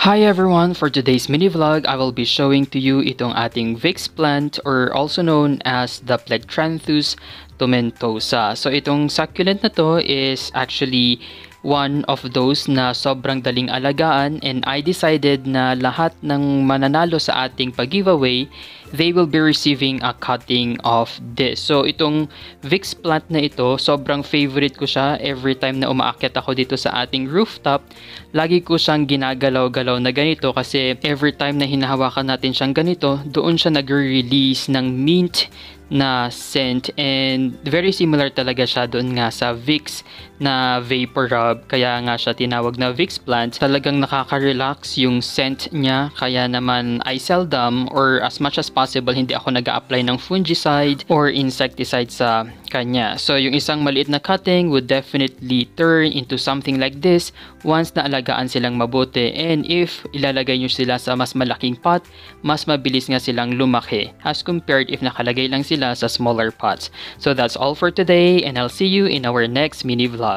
Hi everyone! For today's mini vlog, I will be showing to you itong ating Vicks plant or also known as the Plectranthus tomentosa. So itong succulent na to is actually one of those na sobrang daling alagaan, and I decided na lahat ng mananalo sa ating pag-giveaway, they will be receiving a cutting of this. So itong Vicks plant na ito, sobrang favorite ko siya. Every time na umaakyat ako dito sa ating rooftop, lagi ko siyang ginagalaw-galaw na ganito kasi every time na hinahawakan natin siyang ganito, doon siya nagre-release ng mint na scent, and very similar talaga siya doon nga sa Vicks na vapor rub, kaya nga siya tinawag na Vicks plant. Talagang nakaka-relax yung scent niya, kaya naman I seldom or as much as possible hindi ako nag-a-apply ng fungicide or insecticide sa kanya. So yung isang maliit na cutting would definitely turn into something like this once na alagaan silang mabuti, and if ilalagay nyo sila sa mas malaking pot, mas mabilis nga silang lumaki as compared if nakalagay lang sila sa smaller pots. So that's all for today, and I'll see you in our next mini vlog.